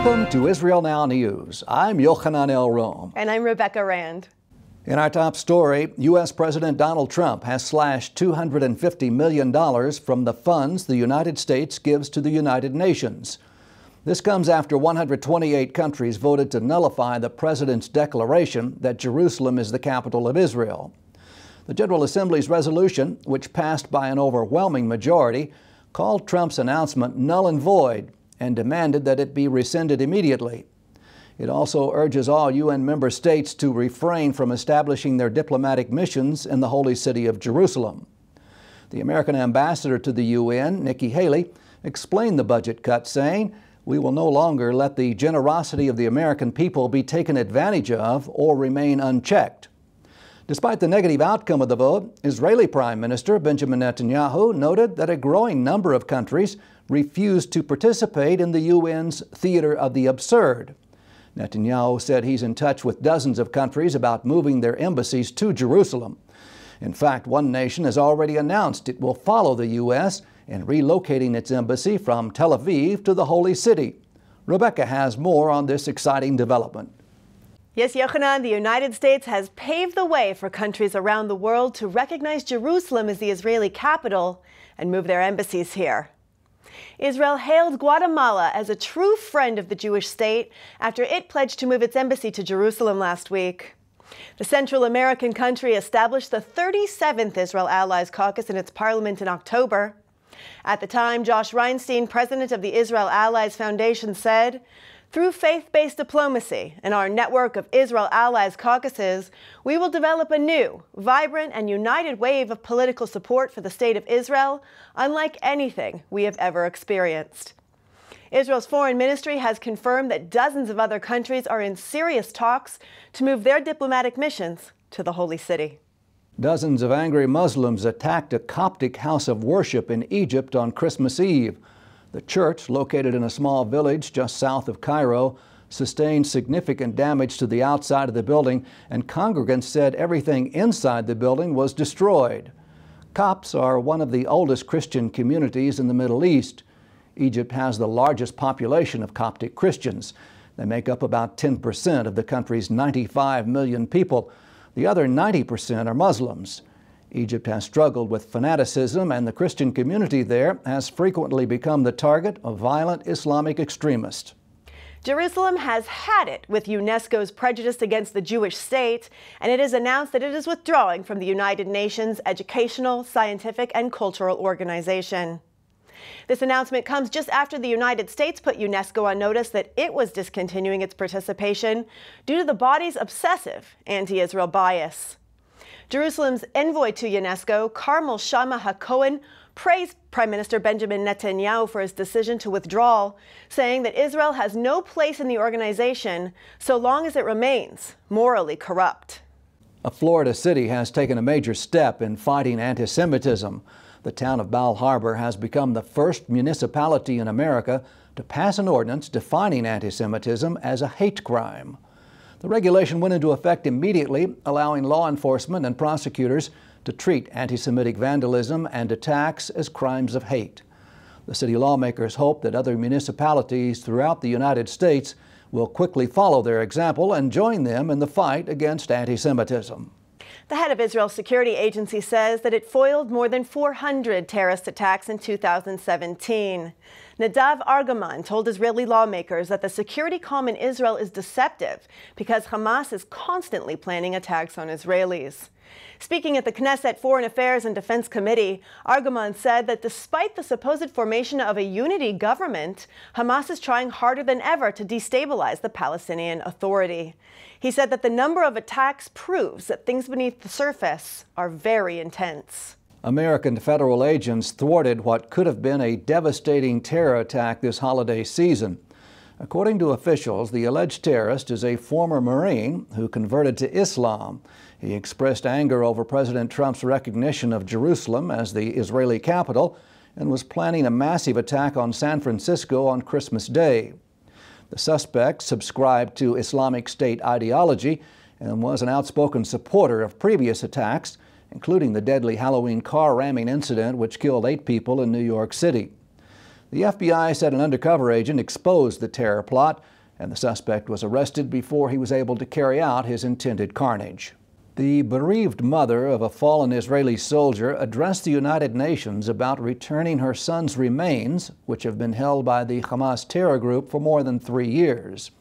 Welcome to Israel Now News. I'm Yochanan El-Rom. And I'm Rebecca Rand. In our top story, U.S. President Donald Trump has slashed $250 million from the funds the United States gives to the United Nations. This comes after 128 countries voted to nullify the president's declaration that Jerusalem is the capital of Israel. The General Assembly's resolution, which passed by an overwhelming majority, called Trump's announcement null and void and demanded that it be rescinded immediately. It also urges all UN member states to refrain from establishing their diplomatic missions in the holy city of Jerusalem. The American ambassador to the UN, Nikki Haley, explained the budget cut, saying, "We will no longer let the generosity of the American people be taken advantage of or remain unchecked." Despite the negative outcome of the vote, Israeli Prime Minister Benjamin Netanyahu noted that a growing number of countries refused to participate in the UN's theater of the absurd. Netanyahu said he's in touch with dozens of countries about moving their embassies to Jerusalem. In fact, one nation has already announced it will follow the U.S. in relocating its embassy from Tel Aviv to the Holy City. Rebecca has more on this exciting development. Yes, Yochanan, the United States has paved the way for countries around the world to recognize Jerusalem as the Israeli capital and move their embassies here. Israel hailed Guatemala as a true friend of the Jewish state after it pledged to move its embassy to Jerusalem last week. The Central American country established the 37th Israel Allies Caucus in its parliament in October. At the time, Josh Reinstein, president of the Israel Allies Foundation, said, "Through faith-based diplomacy and our network of Israel Allies caucuses, we will develop a new, vibrant, and united wave of political support for the State of Israel, unlike anything we have ever experienced." Israel's foreign ministry has confirmed that dozens of other countries are in serious talks to move their diplomatic missions to the Holy City. Dozens of angry Muslims attacked a Coptic house of worship in Egypt on Christmas Eve. The church, located in a small village just south of Cairo, sustained significant damage to the outside of the building, and congregants said everything inside the building was destroyed. Copts are one of the oldest Christian communities in the Middle East. Egypt has the largest population of Coptic Christians. They make up about 10% of the country's 95 million people. The other 90% are Muslims. Egypt has struggled with fanaticism, and the Christian community there has frequently become the target of violent Islamic extremists. Jerusalem has had it with UNESCO's prejudice against the Jewish state, and it has announced that it is withdrawing from the United Nations Educational, Scientific, and Cultural Organization. This announcement comes just after the United States put UNESCO on notice that it was discontinuing its participation due to the body's obsessive anti-Israel bias. Jerusalem's envoy to UNESCO, Carmel Shama HaKohen, praised Prime Minister Benjamin Netanyahu for his decision to withdraw, saying that Israel has no place in the organization so long as it remains morally corrupt. A Florida city has taken a major step in fighting anti-Semitism. The town of Bal Harbour has become the first municipality in America to pass an ordinance defining anti-Semitism as a hate crime. The regulation went into effect immediately, allowing law enforcement and prosecutors to treat anti-Semitic vandalism and attacks as crimes of hate. The city lawmakers hope that other municipalities throughout the United States will quickly follow their example and join them in the fight against anti-Semitism. The head of Israel's security agency says that it foiled more than 400 terrorist attacks in 2017. Nadav Argaman told Israeli lawmakers that the security calm in Israel is deceptive because Hamas is constantly planning attacks on Israelis. Speaking at the Knesset Foreign Affairs and Defense Committee, Argaman said that despite the supposed formation of a unity government, Hamas is trying harder than ever to destabilize the Palestinian Authority. He said that the number of attacks proves that things beneath the surface are very intense. American federal agents thwarted what could have been a devastating terror attack this holiday season. According to officials, the alleged terrorist is a former Marine who converted to Islam. He expressed anger over President Trump's recognition of Jerusalem as the Israeli capital and was planning a massive attack on San Francisco on Christmas Day. The suspect subscribed to Islamic State ideology and was an outspoken supporter of previous attacks, including the deadly Halloween car ramming incident which killed 8 people in New York City. The FBI said an undercover agent exposed the terror plot, and the suspect was arrested before he was able to carry out his intended carnage. The bereaved mother of a fallen Israeli soldier addressed the United Nations about returning her son's remains, which have been held by the Hamas terror group for more than 3 years.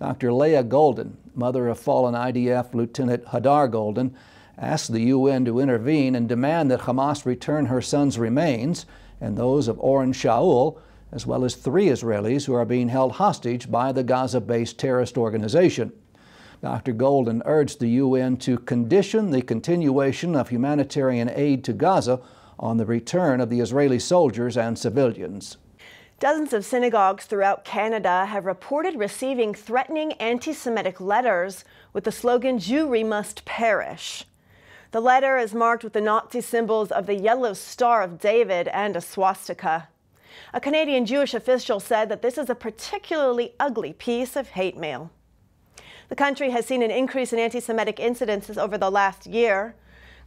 Dr. Leah Golden, mother of fallen IDF Lieutenant Hadar Golden, asked the UN to intervene and demand that Hamas return her son's remains and those of Oren Shaul, as well as 3 Israelis who are being held hostage by the Gaza-based terrorist organization. Dr. Golden urged the UN to condition the continuation of humanitarian aid to Gaza on the return of the Israeli soldiers and civilians. Dozens of synagogues throughout Canada have reported receiving threatening anti-Semitic letters with the slogan, "Jewry must perish." The letter is marked with the Nazi symbols of the yellow Star of David and a swastika. A Canadian Jewish official said that this is a particularly ugly piece of hate mail. The country has seen an increase in anti-Semitic incidences over the last year.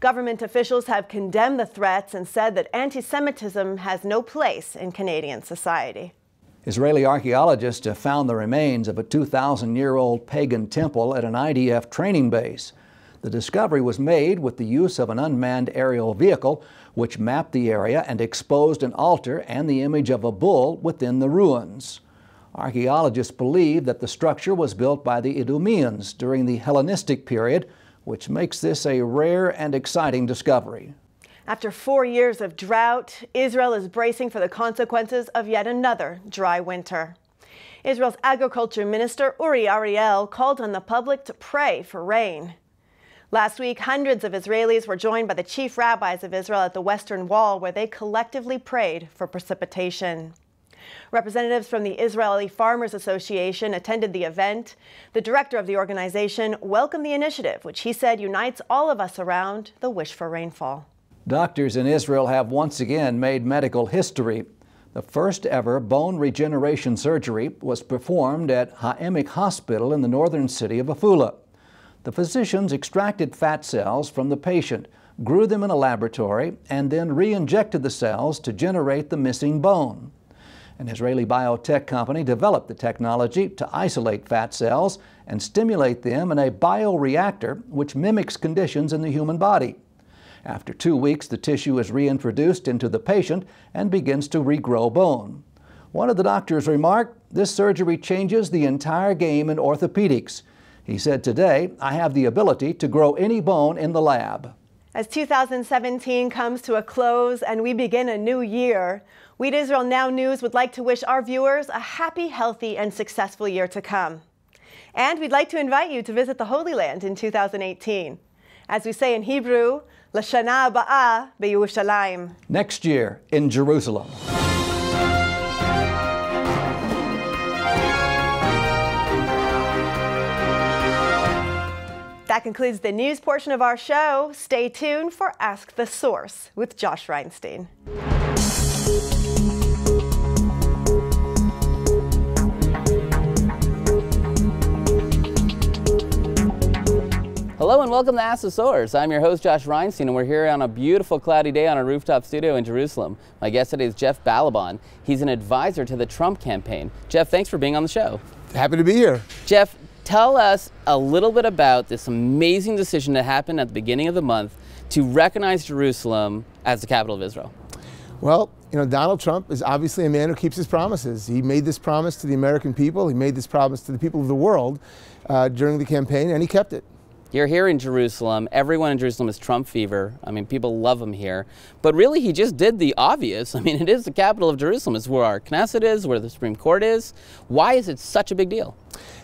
Government officials have condemned the threats and said that anti-Semitism has no place in Canadian society. Israeli archaeologists have found the remains of a 2,000-year-old pagan temple at an IDF training base. The discovery was made with the use of an unmanned aerial vehicle, which mapped the area and exposed an altar and the image of a bull within the ruins. Archaeologists believe that the structure was built by the Idumeans during the Hellenistic period, which makes this a rare and exciting discovery. After 4 years of drought, Israel is bracing for the consequences of yet another dry winter. Israel's agriculture minister, Uri Ariel, called on the public to pray for rain. Last week, hundreds of Israelis were joined by the chief rabbis of Israel at the Western Wall, where they collectively prayed for precipitation. Representatives from the Israeli Farmers Association attended the event. The director of the organization welcomed the initiative, which he said unites all of us around the wish for rainfall. Doctors in Israel have once again made medical history. The first ever bone regeneration surgery was performed at Ha'emek Hospital in the northern city of Afula. The physicians extracted fat cells from the patient, grew them in a laboratory, and then re-injected the cells to generate the missing bone. An Israeli biotech company developed the technology to isolate fat cells and stimulate them in a bioreactor which mimics conditions in the human body. After 2 weeks, the tissue is reintroduced into the patient and begins to regrow bone. One of the doctors remarked, "This surgery changes the entire game in orthopedics." He said, "Today, I have the ability to grow any bone in the lab." As 2017 comes to a close and we begin a new year, we at Israel Now News would like to wish our viewers a happy, healthy, and successful year to come. And we'd like to invite you to visit the Holy Land in 2018. As we say in Hebrew, L'shana ha'ba'ah b'Yerushalayim. Next year in Jerusalem. That concludes the news portion of our show. Stay tuned for Ask the Source with Josh Reinstein. Hello and welcome to Ask the Source. I'm your host, Josh Reinstein, and we're here on a beautiful cloudy day on a rooftop studio in Jerusalem. My guest today is Jeff Balaban. He's an advisor to the Trump campaign. Jeff, thanks for being on the show. Happy to be here. Jeff, tell us a little bit about this amazing decision that happened at the beginning of the month to recognize Jerusalem as the capital of Israel. Well, you know, Donald Trump is obviously a man who keeps his promises. He made this promise to the American people. He made this promise to the people of the world during the campaign, and he kept it. You're here in Jerusalem. Everyone in Jerusalem is Trump fever. I mean, people love him here. But really, he just did the obvious. I mean, it is the capital of Jerusalem. It's where our Knesset is, where the Supreme Court is. Why is it such a big deal?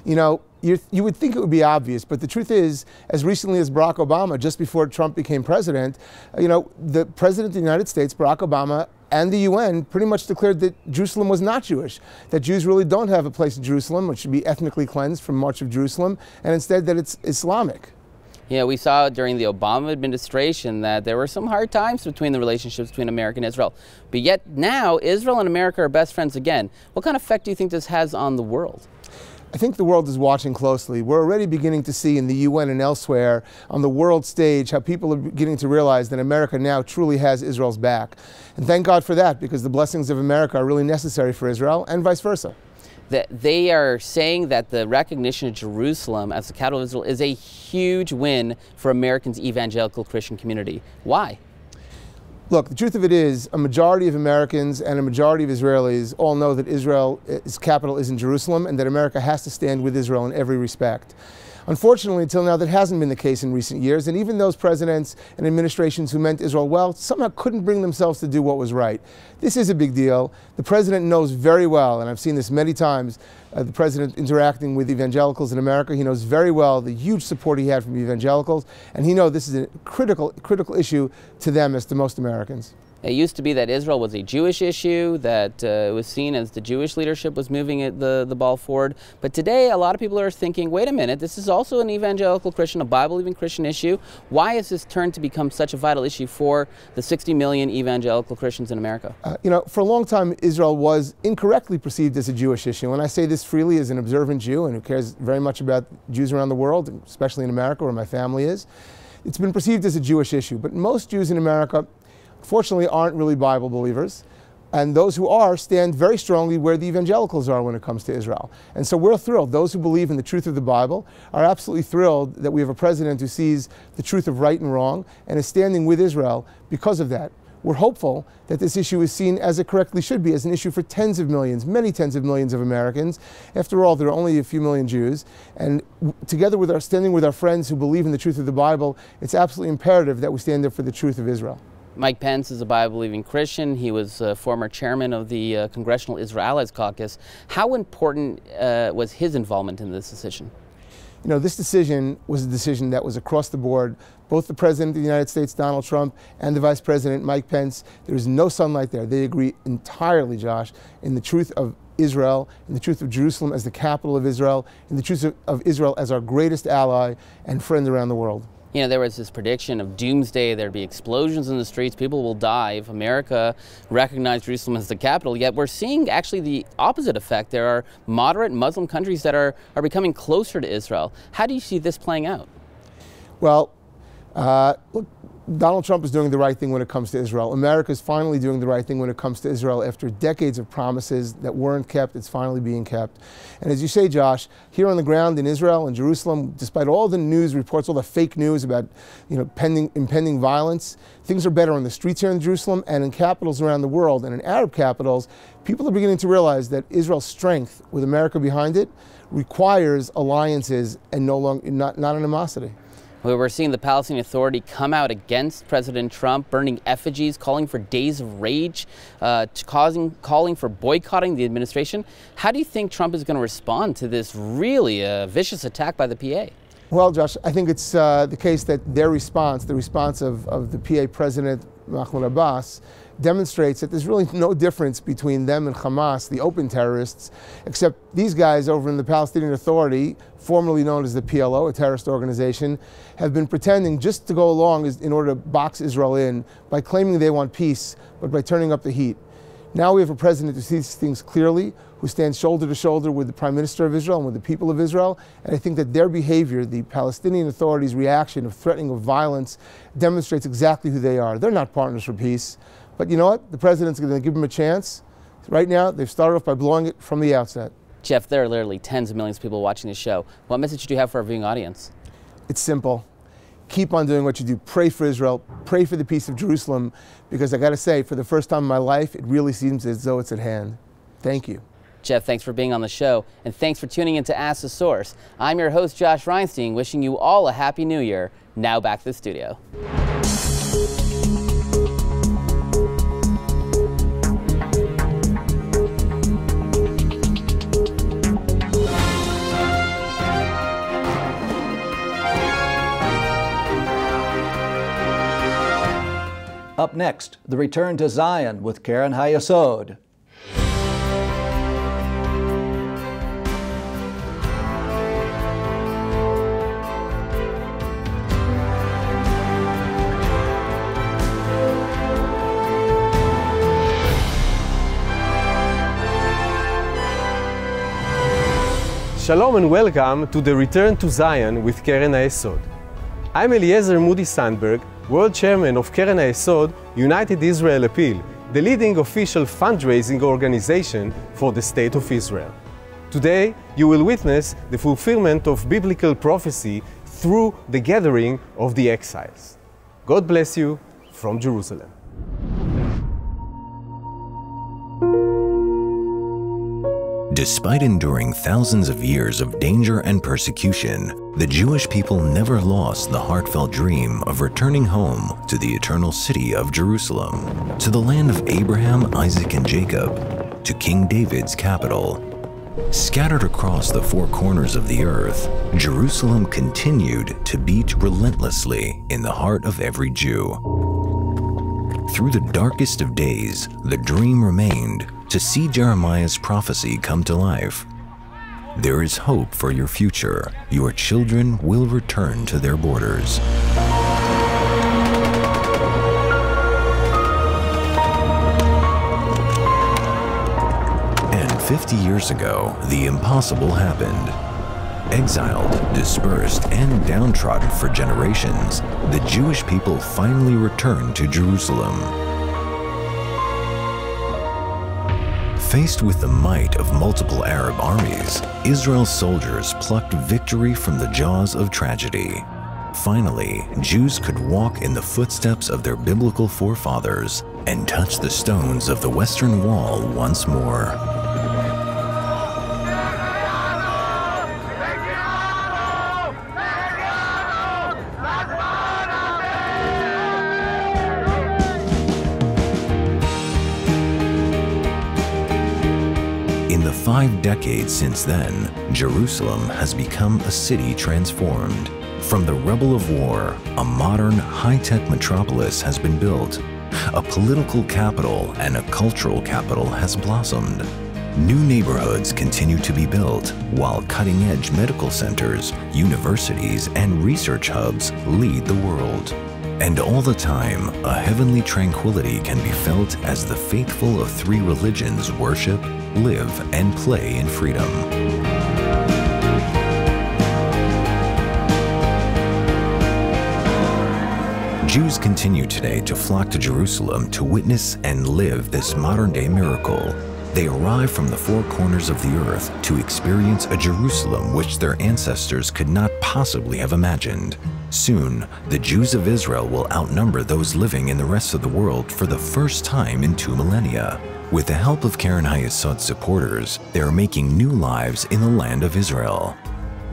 You know, you would think it would be obvious, but the truth is, as recently as Barack Obama, just before Trump became president, you know, the President of the United States, Barack Obama, and the UN pretty much declared that Jerusalem was not Jewish, that Jews really don't have a place in Jerusalem, which should be ethnically cleansed from much of Jerusalem, and instead that it's Islamic. Yeah, we saw during the Obama administration that there were some hard times between the relationships between America and Israel. But yet now, Israel and America are best friends again. What kind of effect do you think this has on the world? I think the world is watching closely. We're already beginning to see in the UN and elsewhere on the world stage how people are beginning to realize that America now truly has Israel's back. And thank God for that, because the blessings of America are really necessary for Israel and vice versa. That they are saying that the recognition of Jerusalem as the capital of Israel is a huge win for Americans' evangelical Christian community. Why? Look, the truth of it is, a majority of Americans and a majority of Israelis all know that Israel's capital is in Jerusalem and that America has to stand with Israel in every respect. Unfortunately, until now, that hasn't been the case in recent years, and even those presidents and administrations who meant Israel well somehow couldn't bring themselves to do what was right. This is a big deal. The president knows very well, and I've seen this many times, the president interacting with evangelicals in America. He knows very well the huge support he had from evangelicals, and he knows this is a critical issue to them as to most Americans. It used to be that Israel was a Jewish issue, that it was seen as the Jewish leadership was moving the ball forward. But today, a lot of people are thinking, wait a minute, this is also an evangelical Christian, a Bible-believing Christian issue. Why has this turned to become such a vital issue for the 60 million evangelical Christians in America? You know, for a long time, Israel was incorrectly perceived as a Jewish issue. And I say this freely as an observant Jew and who cares very much about Jews around the world, especially in America where my family is. It's been perceived as a Jewish issue. But most Jews in America, fortunately, aren't really Bible believers, and those who are stand very strongly where the evangelicals are when it comes to Israel. And so we're thrilled. Those who believe in the truth of the Bible are absolutely thrilled that we have a president who sees the truth of right and wrong and is standing with Israel because of that. We're hopeful that this issue is seen as it correctly should be, as an issue for tens of millions, many tens of millions of Americans. After all, there are only a few million Jews, and together with standing with our friends who believe in the truth of the Bible, it's absolutely imperative that we stand up for the truth of Israel. Mike Pence is a Bible-believing Christian. He was former chairman of the Congressional Israel Allies Caucus. How important was his involvement in this decision? You know, this decision was a decision that was across the board. Both the President of the United States, Donald Trump, and the Vice President, Mike Pence, there is no sunlight there. They agree entirely, Josh, in the truth of Israel, in the truth of Jerusalem as the capital of Israel, in the truth of Israel as our greatest ally and friend around the world. You know, there was this prediction of doomsday, there'd be explosions in the streets, people will die if America recognized Jerusalem as the capital, yet we're seeing actually the opposite effect. There are moderate Muslim countries that are becoming closer to Israel. How do you see this playing out? Well, look, Donald Trump is doing the right thing when it comes to Israel. America is finally doing the right thing when it comes to Israel. After decades of promises that weren't kept, it's finally being kept. And as you say, Josh, here on the ground in Israel and Jerusalem, despite all the news reports, all the fake news about, you know, impending violence, things are better on the streets here in Jerusalem and in capitals around the world. And in Arab capitals, people are beginning to realize that Israel's strength, with America behind it, requires alliances and not animosity. We're seeing the Palestinian Authority come out against President Trump, burning effigies, calling for days of rage, calling for boycotting the administration. How do you think Trump is going to respond to this really vicious attack by the PA? Well, Josh, I think it's the case that their response, the response of the PA President Mahmoud Abbas, demonstrates that there's really no difference between them and Hamas, the open terrorists, except these guys over in the Palestinian Authority, formerly known as the PLO, a terrorist organization, have been pretending just to go along in order to box Israel in by claiming they want peace, but by turning up the heat. Now we have a president who sees things clearly, who stands shoulder to shoulder with the Prime Minister of Israel and with the people of Israel, and I think that their behavior, the Palestinian Authority's reaction of threatening of violence, demonstrates exactly who they are. They're not partners for peace. But you know what? The president's going to give them a chance. Right now, they've started off by blowing it from the outset. Jeff, there are literally tens of millions of people watching this show. What message do you have for our viewing audience? It's simple. Keep on doing what you do. Pray for Israel. Pray for the peace of Jerusalem. Because I got to say, for the first time in my life, it really seems as though it's at hand. Thank you. Jeff, thanks for being on the show. And thanks for tuning in to Ask the Source. I'm your host, Josh Reinstein, wishing you all a Happy New Year. Now back to the studio. Up next, the return to Zion with Karen Hayesod. Shalom and welcome to the Return to Zion with Keren HaYesod. I'm Eliezer Moody Sandberg, World Chairman of Keren HaYesod United Israel Appeal, the leading official fundraising organization for the State of Israel. Today, you will witness the fulfillment of biblical prophecy through the gathering of the exiles. God bless you from Jerusalem. Despite enduring thousands of years of danger and persecution, the Jewish people never lost the heartfelt dream of returning home to the eternal city of Jerusalem, to the land of Abraham, Isaac, and Jacob, to King David's capital. Scattered across the four corners of the earth, Jerusalem continued to beat relentlessly in the heart of every Jew. Through the darkest of days, the dream remained to see Jeremiah's prophecy come to life. There is hope for your future. Your children will return to their borders. And 50 years ago, the impossible happened. Exiled, dispersed, and downtrodden for generations, the Jewish people finally returned to Jerusalem. Faced with the might of multiple Arab armies, Israel's soldiers plucked victory from the jaws of tragedy. Finally, Jews could walk in the footsteps of their biblical forefathers and touch the stones of the Western Wall once more. In the 5 decades since then, Jerusalem has become a city transformed. From the rubble of war, a modern, high-tech metropolis has been built. A political capital and a cultural capital has blossomed. New neighborhoods continue to be built, while cutting-edge medical centers, universities, and research hubs lead the world. And all the time, a heavenly tranquility can be felt as the faithful of 3 religions worship, live, and play in freedom. Jews continue today to flock to Jerusalem to witness and live this modern-day miracle. They arrive from the 4 corners of the earth to experience a Jerusalem which their ancestors could not possibly have imagined. Soon, the Jews of Israel will outnumber those living in the rest of the world for the first time in 2 millennia. With the help of Keren HaYesod supporters, they are making new lives in the land of Israel.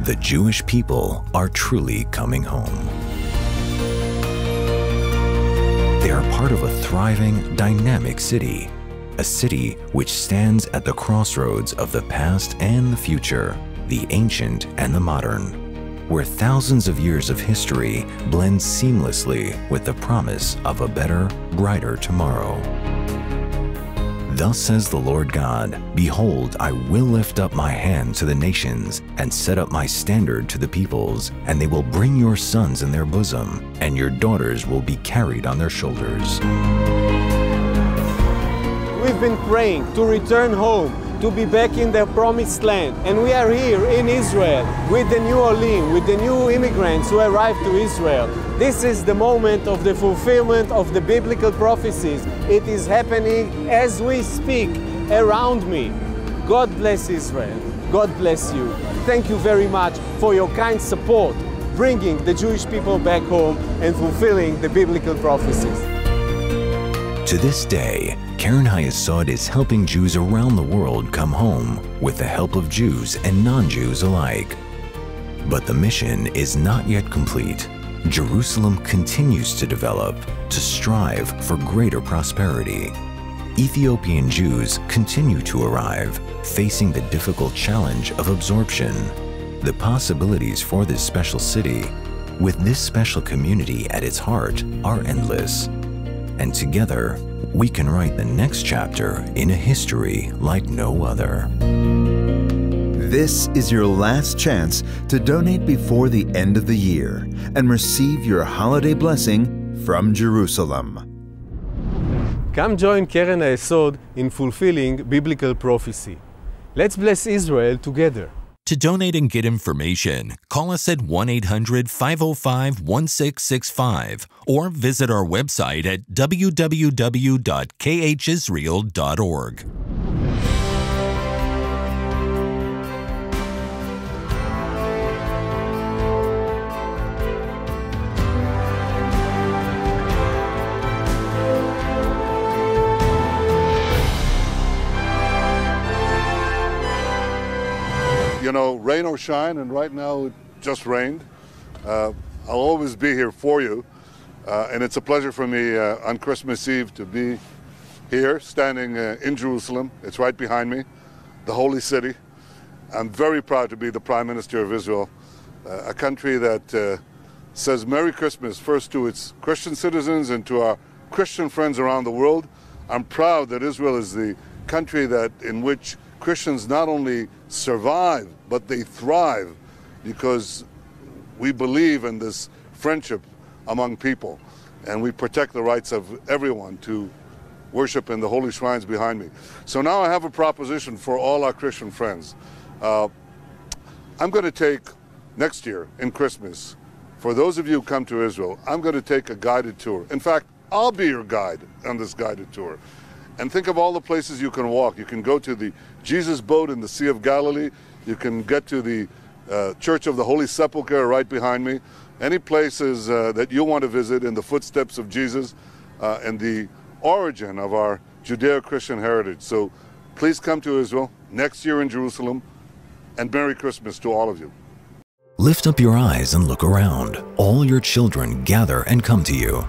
The Jewish people are truly coming home. They are part of a thriving, dynamic city. A city which stands at the crossroads of the past and the future, the ancient and the modern, where thousands of years of history blend seamlessly with the promise of a better, brighter tomorrow. Thus says the Lord God, Behold, I will lift up my hand to the nations and set up my standard to the peoples, and they will bring your sons in their bosom, and your daughters will be carried on their shoulders. We've been praying to return home, to be back in the promised land. And we are here in Israel with the new Olim, with the new immigrants who arrived to Israel. This is the moment of the fulfillment of the biblical prophecies. It is happening as we speak around me. God bless Israel. God bless you. Thank you very much for your kind support, bringing the Jewish people back home and fulfilling the biblical prophecies. To this day, Keren HaYesod is helping Jews around the world come home with the help of Jews and non-Jews alike. But the mission is not yet complete. Jerusalem continues to develop, to strive for greater prosperity. Ethiopian Jews continue to arrive, facing the difficult challenge of absorption. The possibilities for this special city, with this special community at its heart, are endless. And together, we can write the next chapter in a history like no other. This is your last chance to donate before the end of the year and receive your holiday blessing from Jerusalem. Come join Keren HaYesod in fulfilling biblical prophecy. Let's bless Israel together. To donate and get information, call us at 1-800-505-1665 or visit our website at www.khisrael.org. You know, rain or shine, and right now it just rained. I'll always be here for you, and it's a pleasure for me on Christmas Eve to be here, standing in Jerusalem. It's right behind me, the holy city. I'm very proud to be the Prime Minister of Israel, a country that says Merry Christmas first to its Christian citizens and to our Christian friends around the world. I'm proud that Israel is the country in which Christians not only survive, but they thrive, because we believe in this friendship among people, and we protect the rights of everyone to worship in the holy shrines behind me. So now I have a proposition for all our Christian friends. I'm going to take, next year in Christmas, for those of you who come to Israel, I'm going to take a guided tour. In fact, I'll be your guide on this guided tour. And think of all the places you can walk. You can go to the Jesus boat in the Sea of Galilee. You can get to the Church of the Holy Sepulchre right behind me. Any places that you want to visit in the footsteps of Jesus and the origin of our Judeo-Christian heritage. So please come to Israel next year in Jerusalem, and Merry Christmas to all of you. Lift up your eyes and look around. All your children gather and come to you.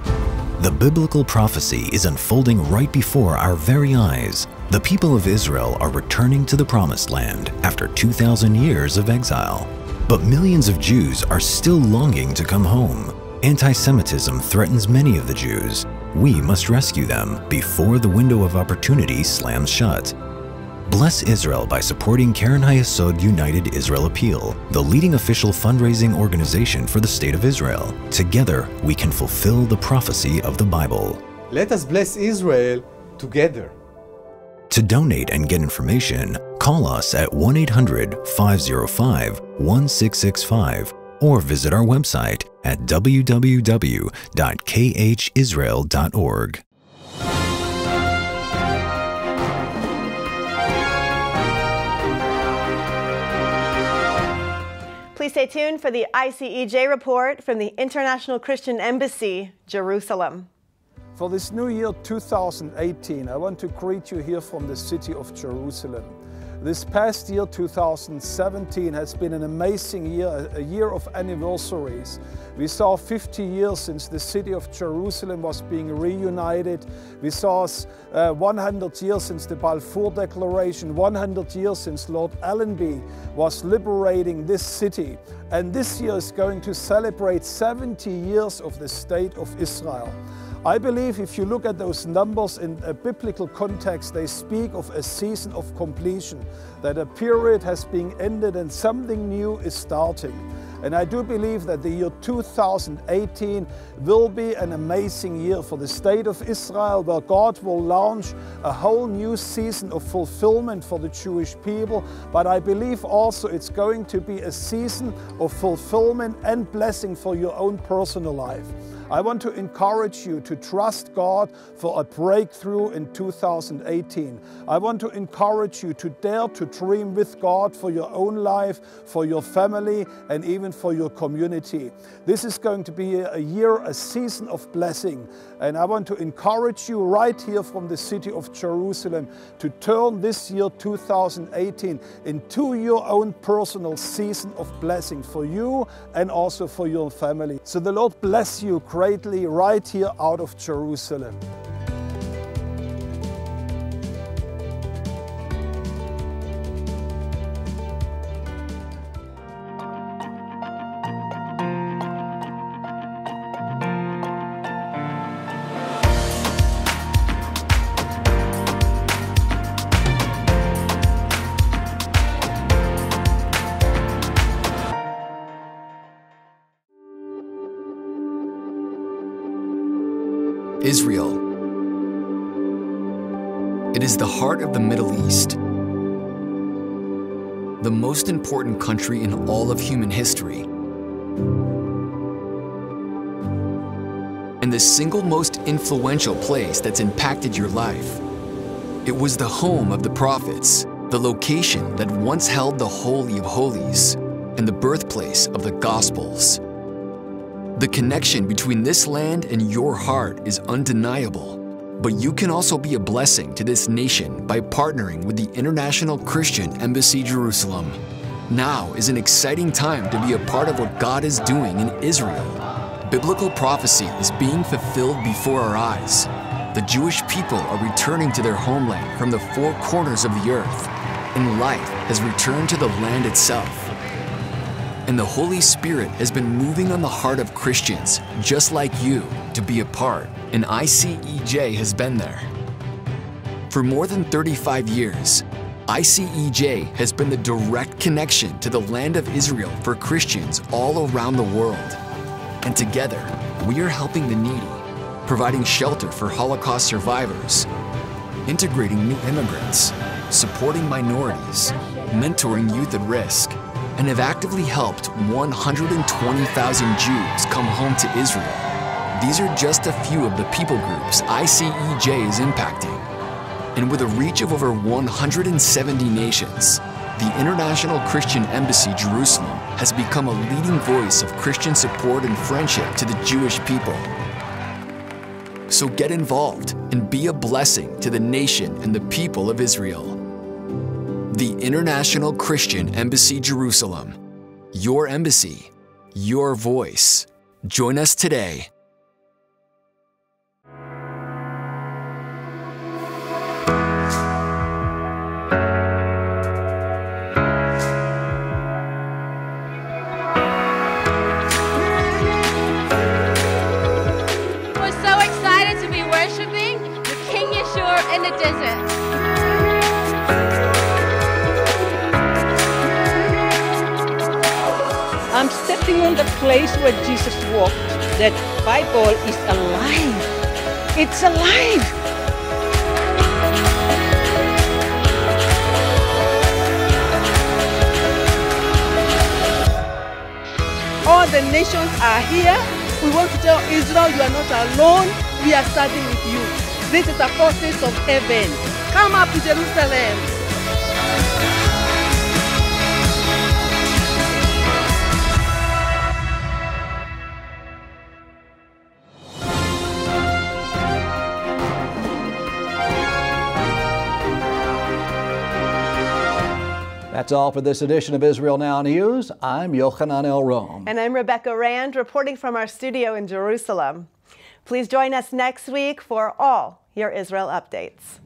The biblical prophecy is unfolding right before our very eyes. The people of Israel are returning to the Promised Land after 2,000 years of exile. But millions of Jews are still longing to come home. Anti-Semitism threatens many of the Jews. We must rescue them before the window of opportunity slams shut. Bless Israel by supporting Keren HaYesod United Israel Appeal, the leading official fundraising organization for the State of Israel. Together, we can fulfill the prophecy of the Bible. Let us bless Israel together. To donate and get information, call us at 1-800-505-1665 or visit our website at www.khisrael.org. Please stay tuned for the ICEJ report from the International Christian Embassy, Jerusalem. For this new year 2018, I want to greet you here from the city of Jerusalem. This past year, 2017, has been an amazing year, a year of anniversaries. We saw 50 years since the city of Jerusalem was being reunited. We saw 100 years since the Balfour Declaration, 100 years since Lord Allenby was liberating this city. And this year is going to celebrate 70 years of the State of Israel. I believe if you look at those numbers in a biblical context, they speak of a season of completion, that a period has been ended and something new is starting. And I do believe that the year 2018 will be an amazing year for the State of Israel, where God will launch a whole new season of fulfillment for the Jewish people. But I believe also it's going to be a season of fulfillment and blessing for your own personal life. I want to encourage you to trust God for a breakthrough in 2018. I want to encourage you to dare to dream with God for your own life, for your family, and even for your community. This is going to be a year, a season of blessing. And I want to encourage you right here from the city of Jerusalem to turn this year 2018 into your own personal season of blessing for you and also for your family. So the Lord bless you greatly right here out of Jerusalem. Israel. It is the heart of the Middle East. the most important country in all of human history, and the single most influential place that's impacted your life. It was the home of the prophets, the location that once held the Holy of Holies, and the birthplace of the Gospels. The connection between this land and your heart is undeniable, but you can also be a blessing to this nation by partnering with the International Christian Embassy Jerusalem. Now is an exciting time to be a part of what God is doing in Israel. Biblical prophecy is being fulfilled before our eyes. The Jewish people are returning to their homeland from the four corners of the earth, and life has returned to the land itself. And the Holy Spirit has been moving on the heart of Christians, just like you, to be a part, and ICEJ has been there. For more than 35 years, ICEJ has been the direct connection to the land of Israel for Christians all around the world. And together, we are helping the needy, providing shelter for Holocaust survivors, integrating new immigrants, supporting minorities, mentoring youth at risk, and have actively helped 120,000 Jews come home to Israel. These are just a few of the people groups ICEJ is impacting. And with a reach of over 170 nations, the International Christian Embassy Jerusalem has become a leading voice of Christian support and friendship to the Jewish people. So get involved and be a blessing to the nation and the people of Israel. The International Christian Embassy Jerusalem. Your embassy, your voice. Join us today. We're so excited to be worshiping the King Yeshua in the desert. I'm stepping on the place where Jesus walked. That Bible is alive. It's alive. All the nations are here. We want to tell Israel, you are not alone. We are standing with you. This is a forces of heaven. Come up to Jerusalem. That's all for this edition of Israel Now News. I'm Yochanan El-Rom. And I'm Rebecca Rand, reporting from our studio in Jerusalem. Please join us next week for all your Israel updates.